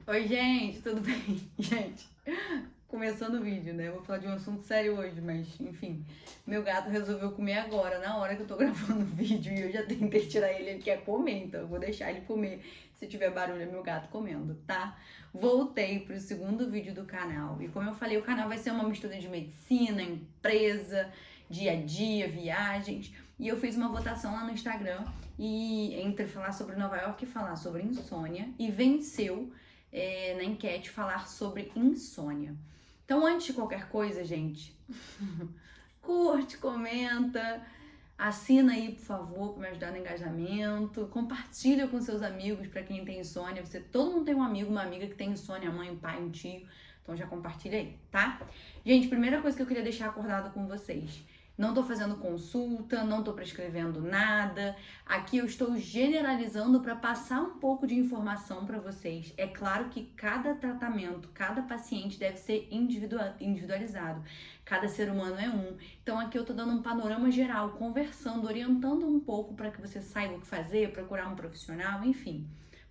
Oi, gente, tudo bem? Gente, começando o vídeo, né? Eu vou falar de um assunto sério hoje, mas enfim. Meu gato resolveu comer agora, na hora que eu tô gravando o vídeo, e eu já tentei tirar ele, ele quer comer, então eu vou deixar ele comer. Se tiver barulho, é meu gato comendo, tá? Voltei pro segundo vídeo do canal, e como eu falei, o canal vai ser uma mistura de medicina, empresa, dia a dia, viagens. E eu fiz uma votação lá no Instagram, e entre falar sobre Nova York e falar sobre insônia, e venceu na enquete falar sobre insônia. Então, antes de qualquer coisa, gente, curte, comenta, assina aí, por favor, para me ajudar no engajamento, compartilha com seus amigos para quem tem insônia. Todo mundo tem um amigo, uma amiga que tem insônia, mãe, um pai, um tio. Então já compartilha aí, tá? Gente, primeira coisa que eu queria deixar acordado com vocês. Não tô fazendo consulta, não tô prescrevendo nada. Aqui eu estou generalizando para passar um pouco de informação para vocês. É claro que cada tratamento, cada paciente deve ser individualizado. Cada ser humano é um. Então aqui eu tô dando um panorama geral, conversando, orientando um pouco para que você saiba o que fazer, procurar um profissional, enfim.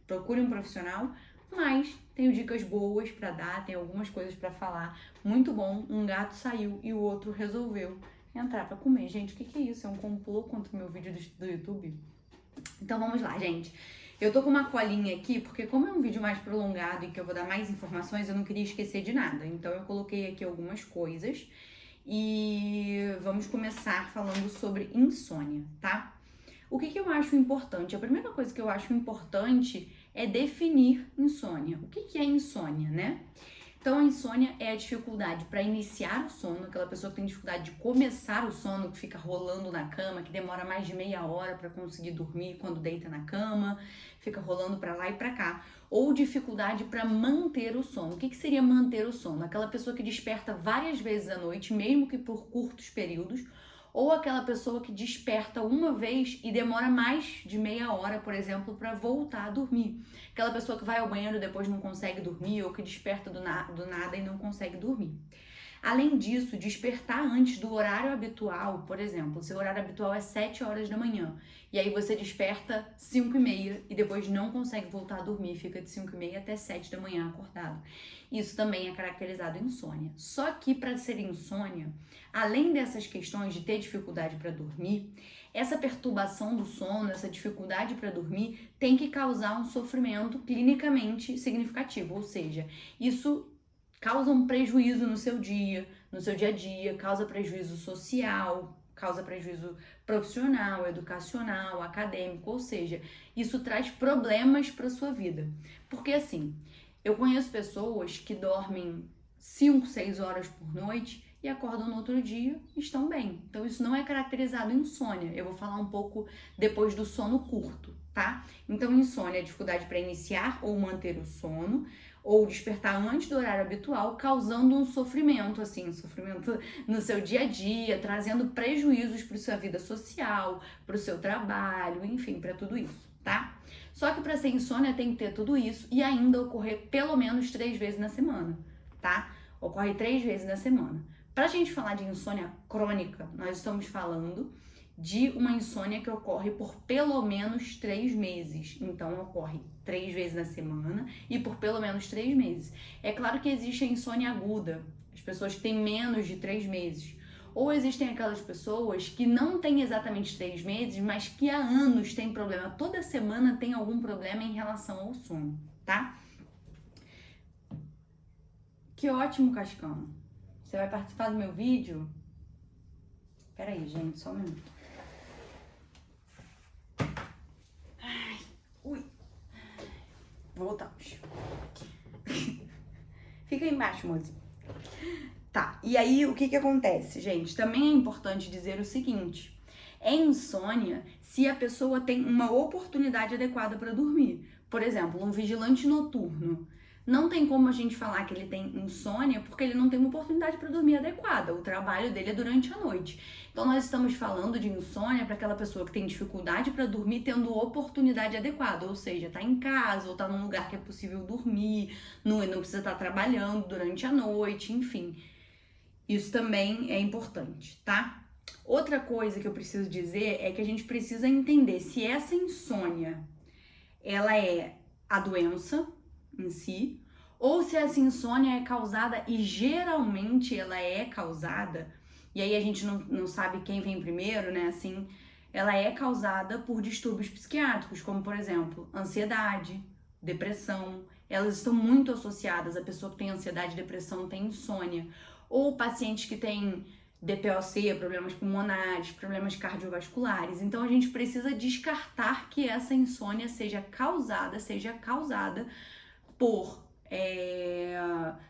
Procure um profissional, mas tenho dicas boas para dar, tem algumas coisas para falar. Muito bom, um gato saiu e o outro resolveu entrar para comer. Gente, o que é isso? É um complô contra o meu vídeo do YouTube? Então vamos lá, gente. Eu tô com uma colinha aqui, porque como é um vídeo mais prolongado e que eu vou dar mais informações, eu não queria esquecer de nada. Então eu coloquei aqui algumas coisas e vamos começar falando sobre insônia, tá? O que eu acho importante? A primeira coisa que eu acho importante é definir insônia. O que é insônia, né? Então, a insônia é a dificuldade para iniciar o sono, aquela pessoa que tem dificuldade de começar o sono, que fica rolando na cama, que demora mais de meia hora para conseguir dormir quando deita na cama, fica rolando para lá e para cá. Ou dificuldade para manter o sono. O que seria manter o sono? Aquela pessoa que desperta várias vezes à noite, mesmo que por curtos períodos, ou aquela pessoa que desperta uma vez e demora mais de meia hora, por exemplo, para voltar a dormir. Aquela pessoa que vai ao banheiro e depois não consegue dormir, ou que desperta do nada e não consegue dormir. Além disso, despertar antes do horário habitual, por exemplo, seu horário habitual é 7 horas da manhã, e aí você desperta 5h30 e depois não consegue voltar a dormir, fica de 5h30 até 7 da manhã acordado. Isso também é caracterizado insônia. Só que para ser insônia, além dessas questões de ter dificuldade para dormir, essa perturbação do sono, essa dificuldade para dormir, tem que causar um sofrimento clinicamente significativo, ou seja, isso causa um prejuízo no seu dia a dia, causa prejuízo social, causa prejuízo profissional, educacional, acadêmico, ou seja, isso traz problemas para sua vida. Porque assim, eu conheço pessoas que dormem 5, 6 horas por noite e acordam no outro dia e estão bem. Então isso não é caracterizado insônia. Eu vou falar um pouco depois do sono curto, tá? Então insônia é dificuldade para iniciar ou manter o sono, ou despertar antes do horário habitual, causando um sofrimento, assim, um sofrimento no seu dia a dia, trazendo prejuízos para sua vida social, para o seu trabalho, enfim, para tudo isso, tá? Só que para ser insônia tem que ter tudo isso e ainda ocorrer pelo menos 3 vezes na semana, tá? Ocorre 3 vezes na semana. Para a gente falar de insônia crônica, nós estamos falando de uma insônia que ocorre por pelo menos 3 meses. Então, ocorre 3 vezes na semana e por pelo menos 3 meses. É claro que existe a insônia aguda, as pessoas que têm menos de 3 meses. Ou existem aquelas pessoas que não têm exatamente 3 meses, mas que há anos têm problema. Toda semana tem algum problema em relação ao sono, tá? Que ótimo, Cascão. Você vai participar do meu vídeo? Pera aí, gente, só um minuto. Ai, ui. Voltamos. Fica aí embaixo, moça. Tá, e aí o que acontece, gente? Também é importante dizer o seguinte: é insônia se a pessoa tem uma oportunidade adequada para dormir. Por exemplo, um vigilante noturno. Não tem como a gente falar que ele tem insônia porque ele não tem uma oportunidade para dormir adequada. O trabalho dele é durante a noite. Então nós estamos falando de insônia para aquela pessoa que tem dificuldade para dormir tendo oportunidade adequada, ou seja, tá em casa ou tá num lugar que é possível dormir, não precisa estar trabalhando durante a noite, enfim. Isso também é importante, tá? Outra coisa que eu preciso dizer é que a gente precisa entender se essa insônia ela é a doença em si ou se essa insônia é causada, e geralmente ela é causada, e aí a gente não sabe quem vem primeiro, né, assim, ela é causada por distúrbios psiquiátricos, como por exemplo, ansiedade, depressão, elas estão muito associadas, a pessoa que tem ansiedade e depressão tem insônia, ou pacientes que têm DPOC, problemas pulmonares, problemas cardiovasculares. Então a gente precisa descartar que essa insônia seja causada por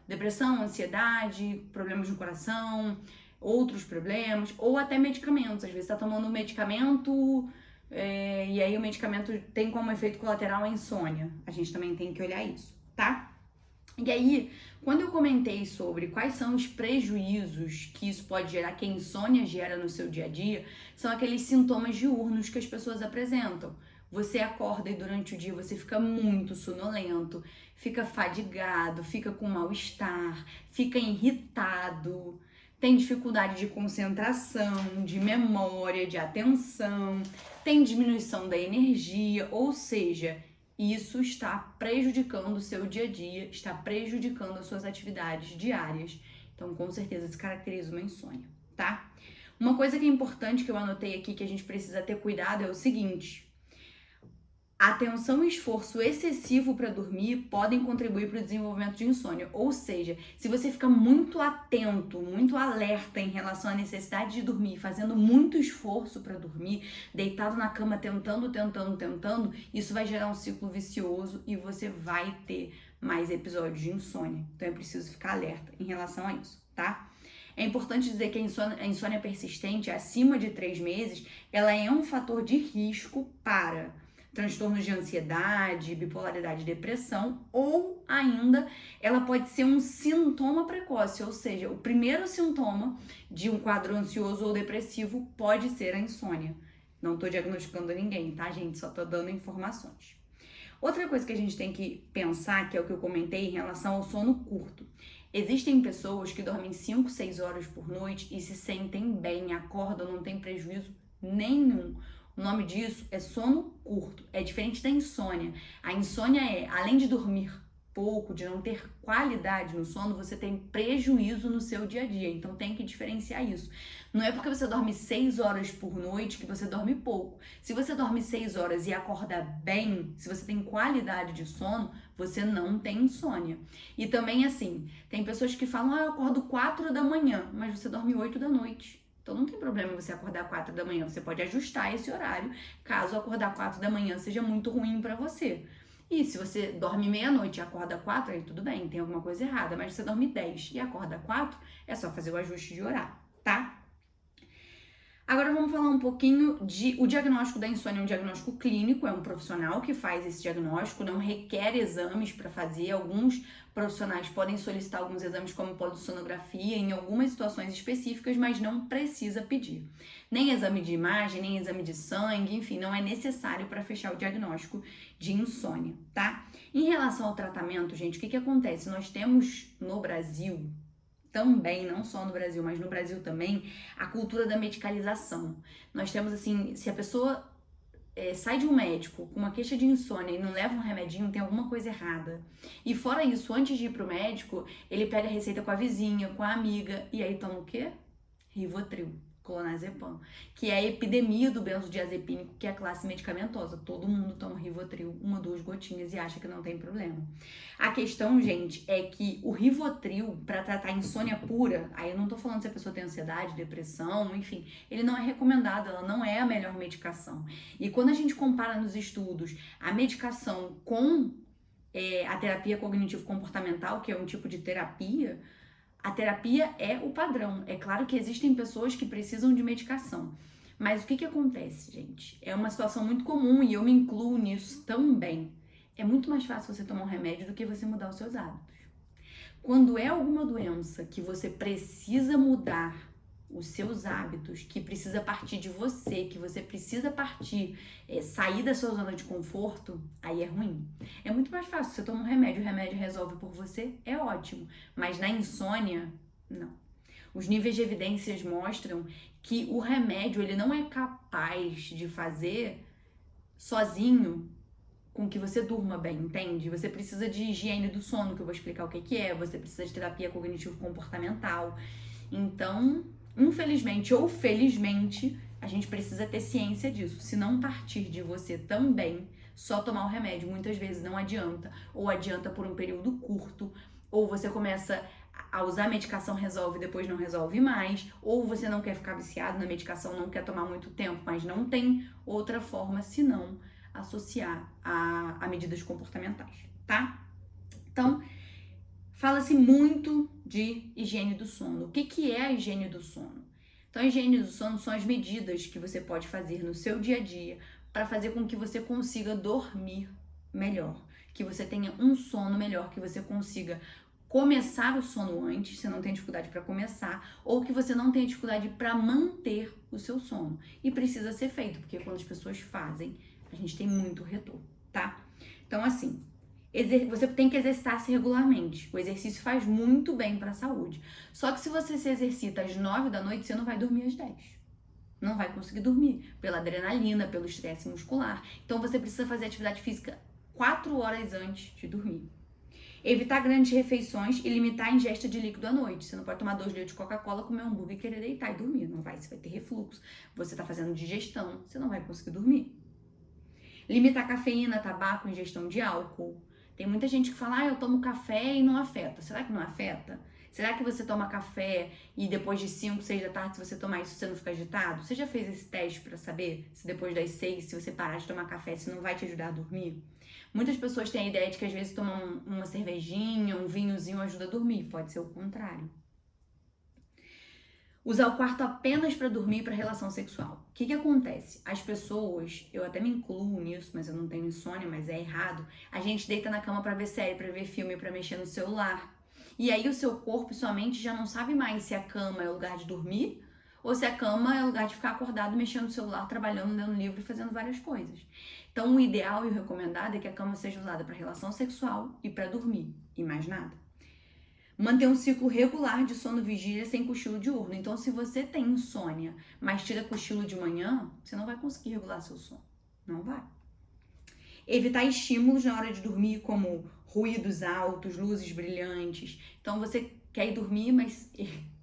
depressão, ansiedade, problemas no coração, outros problemas, ou até medicamentos. Às vezes está tomando um medicamento e aí o medicamento tem como efeito colateral a insônia. A gente também tem que olhar isso, tá? E aí, quando eu comentei sobre quais são os prejuízos que isso pode gerar, que a insônia gera no seu dia a dia, são aqueles sintomas diurnos que as pessoas apresentam. Você acorda e durante o dia você fica muito sonolento, fica fadigado, fica com mal-estar, fica irritado, tem dificuldade de concentração, de memória, de atenção, tem diminuição da energia, ou seja, isso está prejudicando o seu dia a dia, está prejudicando as suas atividades diárias. Então, com certeza, se caracteriza uma insônia, tá? Uma coisa que é importante que eu anotei aqui, que a gente precisa ter cuidado, é o seguinte: atenção e esforço excessivo para dormir podem contribuir para o desenvolvimento de insônia. Ou seja, se você fica muito atento, muito alerta em relação à necessidade de dormir, fazendo muito esforço para dormir, deitado na cama tentando, isso vai gerar um ciclo vicioso e você vai ter mais episódios de insônia. Então é preciso ficar alerta em relação a isso, tá? É importante dizer que a insônia persistente, acima de 3 meses, ela é um fator de risco para transtornos de ansiedade, bipolaridade e depressão, ou ainda ela pode ser um sintoma precoce, ou seja, o primeiro sintoma de um quadro ansioso ou depressivo pode ser a insônia. Não tô diagnosticando ninguém, tá, gente? Só tô dando informações. Outra coisa que a gente tem que pensar, que é o que eu comentei em relação ao sono curto. Existem pessoas que dormem 5, 6 horas por noite e se sentem bem, acordam, não tem prejuízo nenhum. O nome disso é sono curto, é diferente da insônia. A insônia é, além de dormir pouco, de não ter qualidade no sono, você tem prejuízo no seu dia a dia, então tem que diferenciar isso. Não é porque você dorme 6 horas por noite que você dorme pouco. Se você dorme 6 horas e acorda bem, se você tem qualidade de sono, você não tem insônia. E também assim, tem pessoas que falam, eu acordo 4 da manhã, mas você dorme 8 da noite. Então não tem problema você acordar 4 da manhã, você pode ajustar esse horário, caso acordar 4 da manhã seja muito ruim para você. E se você dorme meia-noite e acorda 4, aí tudo bem, tem alguma coisa errada, mas se você dorme 10 e acorda 4, é só fazer o ajuste de horário, tá? Agora vamos falar um pouquinho o diagnóstico da insônia. É um diagnóstico clínico, é um profissional que faz esse diagnóstico, não requer exames para fazer. Alguns profissionais podem solicitar alguns exames como polissonografia em algumas situações específicas, mas não precisa pedir. Nem exame de imagem, nem exame de sangue, enfim, não é necessário para fechar o diagnóstico de insônia, tá? Em relação ao tratamento, gente, o que acontece? Nós temos no Brasil também, não só no Brasil, mas no Brasil também, a cultura da medicalização. Nós temos assim, se a pessoa sai de um médico com uma queixa de insônia e não leva um remedinho, tem alguma coisa errada. E fora isso, antes de ir pro médico, ele pega a receita com a vizinha, com a amiga, e aí toma o quê? Rivotril, clonazepam, que é a epidemia do benzodiazepínico, que é a classe medicamentosa. Todo mundo toma Rivotril, 1, 2 gotinhas e acha que não tem problema. A questão, gente, é que o Rivotril, para tratar insônia pura, aí eu não tô falando se a pessoa tem ansiedade, depressão, enfim, ele não é recomendado, ela não é a melhor medicação. E quando a gente compara nos estudos a medicação com a terapia cognitivo-comportamental, que é um tipo de terapia, a terapia é o padrão. É claro que existem pessoas que precisam de medicação. Mas o que acontece, gente? É uma situação muito comum e eu me incluo nisso também. É muito mais fácil você tomar um remédio do que você mudar os seus hábitos. Quando é alguma doença que você precisa mudar os seus hábitos, que precisa partir de você, que você precisa sair da sua zona de conforto, aí é ruim. É muito mais fácil, você toma um remédio, o remédio resolve por você, é ótimo. Mas na insônia, não. Os níveis de evidências mostram que o remédio, ele não é capaz de fazer sozinho com que você durma bem, entende? Você precisa de higiene do sono, que eu vou explicar o que é, você precisa de terapia cognitivo-comportamental. Então, infelizmente ou felizmente, a gente precisa ter ciência disso. Se não partir de você também, só tomar o remédio muitas vezes não adianta, ou adianta por um período curto, ou você começa a usar a medicação, resolve, depois não resolve mais, ou você não quer ficar viciado na medicação, não quer tomar muito tempo, mas não tem outra forma senão associar a medidas comportamentais, tá? Então, fala-se muito de higiene do sono. O que é a higiene do sono? Então, a higiene do sono são as medidas que você pode fazer no seu dia a dia para fazer com que você consiga dormir melhor, que você tenha um sono melhor, que você consiga começar o sono antes, você não tem dificuldade para começar, ou que você não tenha dificuldade para manter o seu sono. E precisa ser feito, porque quando as pessoas fazem, a gente tem muito retorno, tá? Então, assim, você tem que exercitar-se regularmente. O exercício faz muito bem para a saúde. Só que se você se exercita às 9 da noite, você não vai dormir às 10. Não vai conseguir dormir pela adrenalina, pelo estresse muscular. Então você precisa fazer atividade física 4 horas antes de dormir. Evitar grandes refeições e limitar a ingesta de líquido à noite. Você não pode tomar 2 litros de Coca-Cola, comer um hambúrguer e querer deitar e dormir. Não vai, você vai ter refluxo. Você está fazendo digestão, você não vai conseguir dormir. Limitar cafeína, tabaco, ingestão de álcool. Tem muita gente que fala, eu tomo café e não afeta. Será que não afeta? Será que você toma café e depois de 5, 6 da tarde, se você tomar isso, você não fica agitado? Você já fez esse teste para saber se depois das 6, se você parar de tomar café, se não vai te ajudar a dormir? Muitas pessoas têm a ideia de que às vezes tomar uma cervejinha, um vinhozinho ajuda a dormir. Pode ser o contrário. Usar o quarto apenas para dormir para relação sexual. O que acontece? As pessoas, eu até me incluo nisso, mas eu não tenho insônia, mas é errado. A gente deita na cama para ver série, para ver filme, para mexer no celular. E aí o seu corpo e sua mente já não sabe mais se a cama é o lugar de dormir ou se a cama é o lugar de ficar acordado, mexendo no celular, trabalhando, lendo livro e fazendo várias coisas. Então o ideal e o recomendado é que a cama seja usada para relação sexual e para dormir, e mais nada. Manter um ciclo regular de sono-vigília sem cochilo diurno. Então, se você tem insônia, mas tira cochilo de manhã, você não vai conseguir regular seu sono. Não vai. Evitar estímulos na hora de dormir, como ruídos altos, luzes brilhantes. Então, você quer ir dormir, mas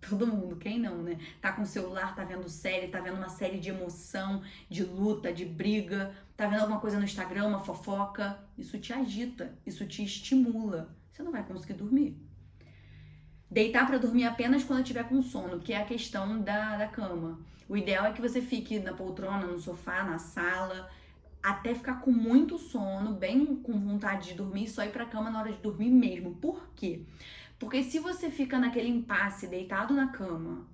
todo mundo, quem não, né? Tá com o celular, tá vendo série, tá vendo uma série de emoção, de luta, de briga, tá vendo alguma coisa no Instagram, uma fofoca. Isso te agita, isso te estimula. Você não vai conseguir dormir. Deitar para dormir apenas quando estiver com sono, que é a questão da cama. O ideal é que você fique na poltrona, no sofá, na sala, até ficar com muito sono, bem com vontade de dormir, só ir pra cama na hora de dormir mesmo. Por quê? Porque se você fica naquele impasse, deitado na cama,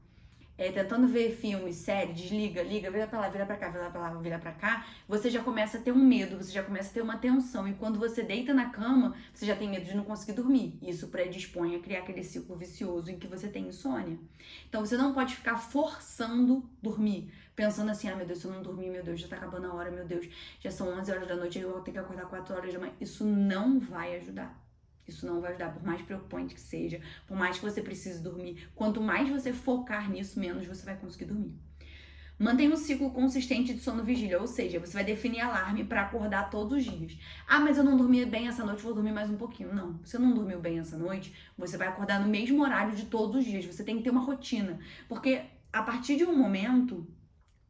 tentando ver filme, série, desliga, liga, vira pra lá, vira pra cá, vira pra lá, vira pra cá, você já começa a ter um medo, você já começa a ter uma tensão. E quando você deita na cama, você já tem medo de não conseguir dormir. Isso predispõe a criar aquele ciclo vicioso em que você tem insônia. Então você não pode ficar forçando dormir, pensando assim, meu Deus, se eu não dormir, meu Deus, já tá acabando a hora, meu Deus, já são 11 horas da noite, eu vou ter que acordar 4 horas da manhã. Isso não vai ajudar. Isso não vai ajudar, por mais preocupante que seja, por mais que você precise dormir. Quanto mais você focar nisso, menos você vai conseguir dormir. Mantenha um ciclo consistente de sono-vigília, ou seja, você vai definir alarme para acordar todos os dias. Mas eu não dormi bem essa noite, vou dormir mais um pouquinho. Não, você não dormiu bem essa noite, você vai acordar no mesmo horário de todos os dias. Você tem que ter uma rotina, porque a partir de um momento,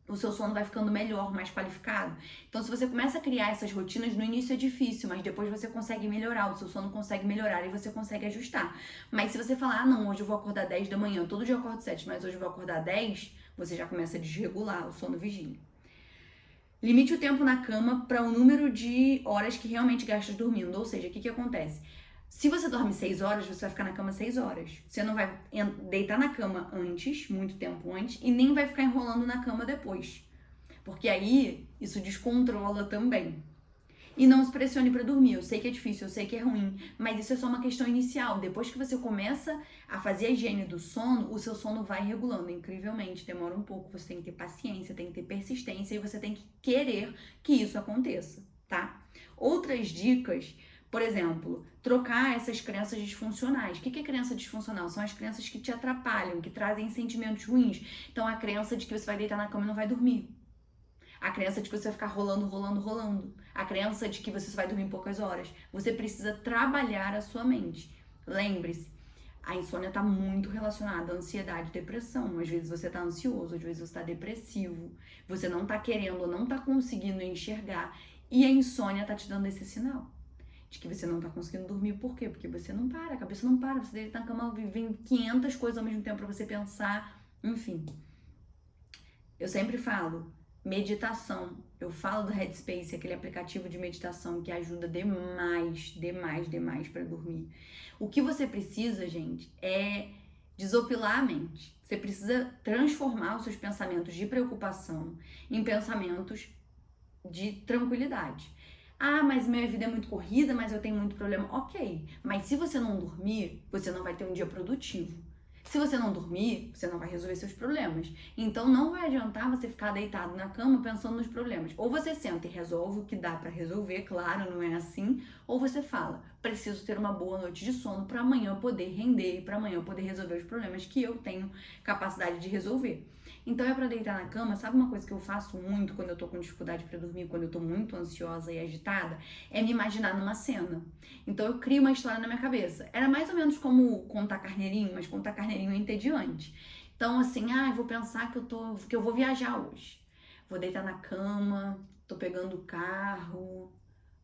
o seu sono vai ficando melhor, mais qualificado. Então, se você começa a criar essas rotinas, no início é difícil, mas depois você consegue melhorar, o seu sono consegue melhorar e você consegue ajustar. Mas se você falar, não, hoje eu vou acordar 10 da manhã, todo dia eu acordo 7, mas hoje eu vou acordar 10, você já começa a desregular o sono vigília. Limite o tempo na cama para o número de horas que realmente gastas dormindo, ou seja, o que acontece? Se você dorme 6 horas, você vai ficar na cama 6 horas. Você não vai deitar na cama antes, muito tempo antes, e nem vai ficar enrolando na cama depois. Porque aí, isso descontrola também. E não se pressione para dormir. Eu sei que é difícil, eu sei que é ruim, mas isso é só uma questão inicial. Depois que você começa a fazer a higiene do sono, o seu sono vai regulando incrivelmente. Demora um pouco, você tem que ter paciência, tem que ter persistência e você tem que querer que isso aconteça, tá? Outras dicas... Por exemplo, trocar essas crenças disfuncionais. O que é crença disfuncional? São as crenças que te atrapalham, que trazem sentimentos ruins. Então, a crença de que você vai deitar na cama e não vai dormir. A crença de que você vai ficar rolando, rolando, rolando. A crença de que você só vai dormir poucas horas. Você precisa trabalhar a sua mente. Lembre-se, a insônia está muito relacionada à ansiedade e depressão. Às vezes você está ansioso, às vezes você está depressivo. Você não está querendo, não está conseguindo enxergar. E a insônia está te dando esse sinal de que você não está conseguindo dormir. Por quê? Porque você não para, a cabeça não para. Você deita na cama, vem 500 coisas ao mesmo tempo para você pensar. Enfim. Eu sempre falo, meditação. Eu falo do Headspace, aquele aplicativo de meditação que ajuda demais, demais, demais para dormir. O que você precisa, gente, é desopilar a mente. Você precisa transformar os seus pensamentos de preocupação em pensamentos de tranquilidade. Ah, mas minha vida é muito corrida, mas eu tenho muito problema. Ok, mas se você não dormir, você não vai ter um dia produtivo. Se você não dormir, você não vai resolver seus problemas. Então não vai adiantar você ficar deitado na cama pensando nos problemas. Ou você senta e resolve o que dá para resolver, claro, não é assim. Ou você fala, preciso ter uma boa noite de sono para amanhã poder render e para amanhã poder resolver os problemas que eu tenho capacidade de resolver. Então é para deitar na cama, sabe uma coisa que eu faço muito quando eu tô com dificuldade para dormir, quando eu tô muito ansiosa e agitada? É me imaginar numa cena. Então eu crio uma história na minha cabeça. Era mais ou menos como contar carneirinho, mas contar carneirinho é entediante. Então assim, eu vou pensar que eu vou viajar hoje. Vou deitar na cama, tô pegando o carro,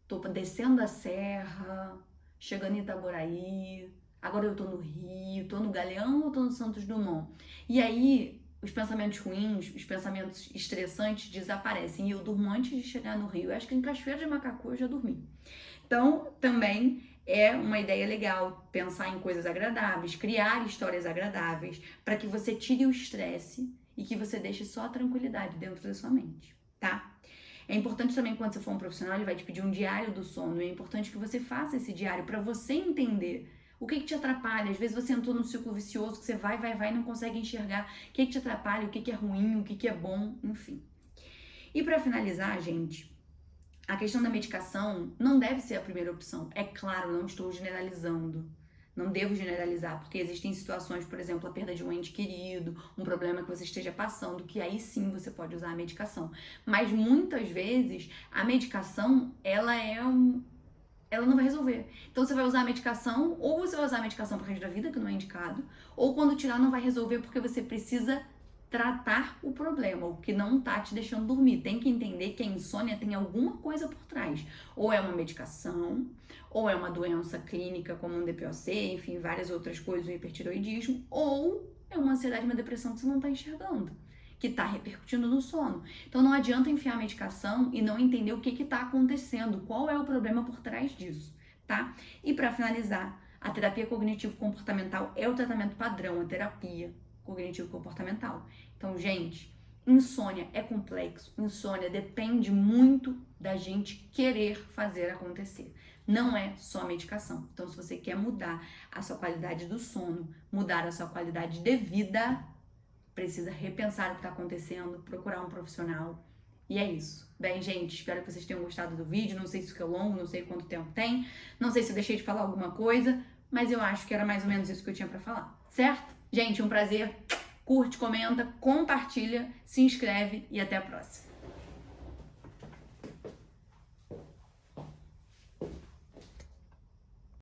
tô descendo a serra, chegando em Itaboraí. Agora eu tô no Rio, tô no Galeão ou tô no Santos Dumont? E aí os pensamentos ruins, os pensamentos estressantes desaparecem. E eu durmo antes de chegar no Rio. Eu acho que em Cachoeira de Macacu eu já dormi. Então, também é uma ideia legal pensar em coisas agradáveis, criar histórias agradáveis, para que você tire o estresse e que você deixe só a tranquilidade dentro da sua mente, tá? É importante também, quando você for um profissional, ele vai te pedir um diário do sono. É importante que você faça esse diário para você entender o que te atrapalha. Às vezes você entrou num ciclo vicioso que você vai e não consegue enxergar o que te atrapalha, o que é ruim, o que é bom, enfim. E para finalizar, gente, a questão da medicação não deve ser a primeira opção. É claro, não estou generalizando. Não devo generalizar, porque existem situações, por exemplo, a perda de um ente querido, um problema que você esteja passando, que aí sim você pode usar a medicação. Mas muitas vezes a medicação, ela não vai resolver. Então você vai usar a medicação, ou você vai usar a medicação pro resto da vida, que não é indicado, ou quando tirar não vai resolver porque você precisa tratar o problema, o que não tá te deixando dormir. Tem que entender que a insônia tem alguma coisa por trás. Ou é uma medicação, ou é uma doença clínica como um DPOC, enfim, várias outras coisas, o hipertiroidismo, ou é uma ansiedade, uma depressão que você não tá enxergando, que tá repercutindo no sono. Então não adianta enfiar a medicação e não entender o que tá acontecendo, qual é o problema por trás disso, tá? E para finalizar, a terapia cognitivo-comportamental é o tratamento padrão, a terapia cognitivo-comportamental. Então, gente, insônia é complexo, insônia depende muito da gente querer fazer acontecer. Não é só medicação. Então, se você quer mudar a sua qualidade do sono, mudar a sua qualidade de vida, precisa repensar o que está acontecendo, procurar um profissional. E é isso. Bem, gente, espero que vocês tenham gostado do vídeo. Não sei se ficou longo, não sei quanto tempo tem, não sei se eu deixei de falar alguma coisa, mas eu acho que era mais ou menos isso que eu tinha para falar, certo? Gente, um prazer. Curte, comenta, compartilha, se inscreve e até a próxima.